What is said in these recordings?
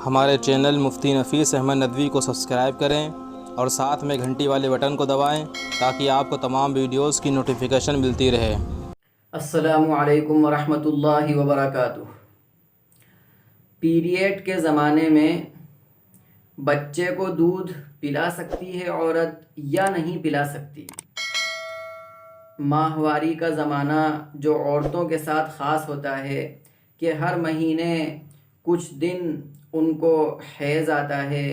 ہمارے چینل مفتی نفیس احمد ندوی کو سبسکرائب کریں اور ساتھ میں گھنٹی والے بٹن کو دبائیں تاکہ آپ کو تمام ویڈیوز کی نوٹیفیکیشن ملتی رہے۔ السلام علیکم ورحمۃ اللہ وبرکاتہ۔ پیریڈ کے زمانے میں بچے کو دودھ پلا سکتی ہے عورت یا نہیں پلا سکتی؟ ماہواری کا زمانہ جو عورتوں کے ساتھ خاص ہوتا ہے کہ ہر مہینے کچھ دن ان کو حیض آتا ہے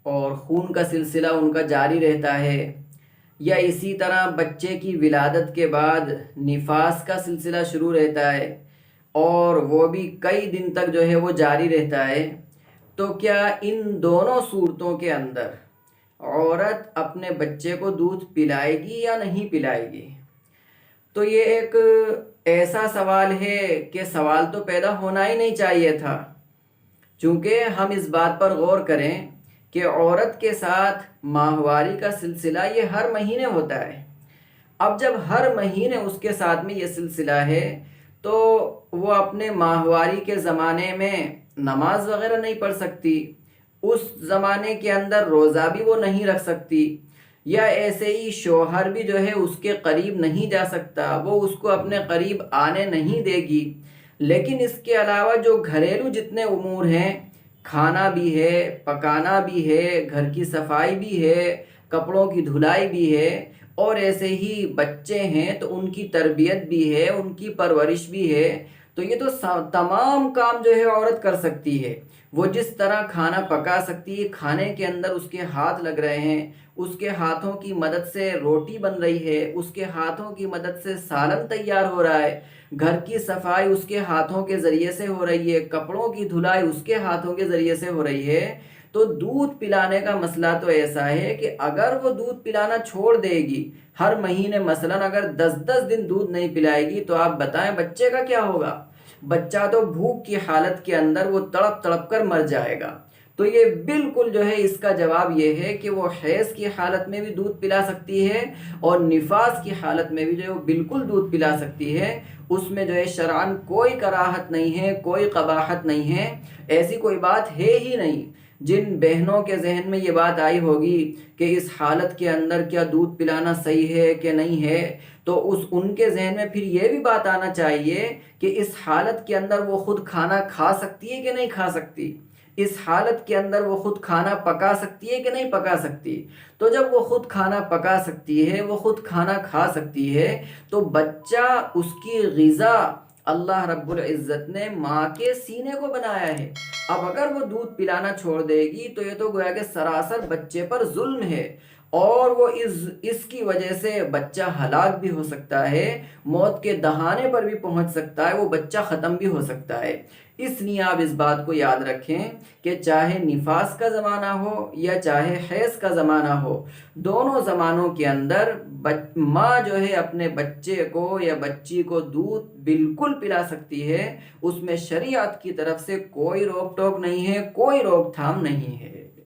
اور خون کا سلسلہ ان کا جاری رہتا ہے، یا اسی طرح بچے کی ولادت کے بعد نفاس کا سلسلہ شروع رہتا ہے اور وہ بھی کئی دن تک جو ہے وہ جاری رہتا ہے، تو کیا ان دونوں صورتوں کے اندر عورت اپنے بچے کو دودھ پلائے گی یا نہیں پلائے گی؟ تو یہ ایک ایسا سوال ہے کہ سوال تو پیدا ہونا ہی نہیں چاہیے تھا، چونکہ ہم اس بات پر غور کریں کہ عورت کے ساتھ ماہواری کا سلسلہ یہ ہر مہینے ہوتا ہے۔ اب جب ہر مہینے اس کے ساتھ میں یہ سلسلہ ہے تو وہ اپنے ماہواری کے زمانے میں نماز وغیرہ نہیں پڑھ سکتی، اس زمانے کے اندر روزہ بھی وہ نہیں رکھ سکتی، یا ایسے ہی شوہر بھی جو ہے اس کے قریب نہیں جا سکتا، وہ اس کو اپنے قریب آنے نہیں دے گی۔ لیکن اس کے علاوہ جو گھریلو جتنے امور ہیں، کھانا بھی ہے، پکانا بھی ہے، گھر کی صفائی بھی ہے، کپڑوں کی دھلائی بھی ہے، اور ایسے ہی بچے ہیں تو ان کی تربیت بھی ہے، ان کی پرورش بھی ہے، تو یہ تو تمام کام جو ہے عورت کر سکتی ہے۔ وہ جس طرح کھانا پکا سکتی ہے، کھانے کے اندر اس کے ہاتھ لگ رہے ہیں، اس کے ہاتھوں کی مدد سے روٹی بن رہی ہے، اس کے ہاتھوں کی مدد سے سالن تیار ہو رہا ہے، گھر کی صفائی اس کے ہاتھوں کے ذریعے سے ہو رہی ہے، کپڑوں کی دھلائی اس کے ہاتھوں کے ذریعے سے ہو رہی ہے، تو دودھ پلانے کا مسئلہ تو ایسا ہے کہ اگر وہ دودھ پلانا چھوڑ دے گی، ہر مہینے مثلاً اگر 10 دن دودھ نہیں پلائے گی، تو آپ بتائیں بچے کا کیا ہوگا؟ بچہ تو بھوک کی حالت کے اندر وہ تڑپ تڑپ کر مر جائے گا۔ تو یہ بالکل جو ہے اس کا جواب یہ ہے کہ وہ حیض کی حالت میں بھی دودھ پلا سکتی ہے اور نفاس کی حالت میں بھی جو ہے وہ بالکل دودھ پلا سکتی ہے۔ اس میں جو ہے شرعاً کوئی کراہت نہیں ہے، کوئی قباحت نہیں ہے، ایسی کوئی بات ہے ہی نہیں۔ جن بہنوں کے ذہن میں یہ بات آئی ہوگی کہ اس حالت کے اندر کیا دودھ پلانا صحیح ہے کہ نہیں ہے، تو ان کے ذہن میں پھر یہ بھی بات آنا چاہیے کہ اس حالت کے اندر وہ خود کھانا کھا سکتی ہے کہ نہیں کھا سکتی، اس حالت کے اندر وہ خود کھانا پکا سکتی ہے کہ نہیں پکا سکتی۔ تو جب وہ خود کھانا پکا سکتی ہے، وہ خود کھانا کھا سکتی ہے، تو بچہ اس کی غذا اللہ رب العزت نے ماں کے سینے کو بنایا ہے۔ اب اگر وہ دودھ پلانا چھوڑ دے گی تو یہ تو گویا کہ سراسر بچے پر ظلم ہے، اور وہ اس کی وجہ سے بچہ ہلاک بھی ہو سکتا ہے، موت کے دہانے پر بھی پہنچ سکتا ہے، وہ بچہ ختم بھی ہو سکتا ہے۔ اس لیے آپ اس بات کو یاد رکھیں کہ چاہے نفاس کا زمانہ ہو یا چاہے حیض کا زمانہ ہو، دونوں زمانوں کے اندر ماں جو ہے اپنے بچے کو یا بچی کو دودھ بالکل پلا سکتی ہے، اس میں شریعت کی طرف سے کوئی روک ٹوک نہیں ہے، کوئی روک تھام نہیں ہے۔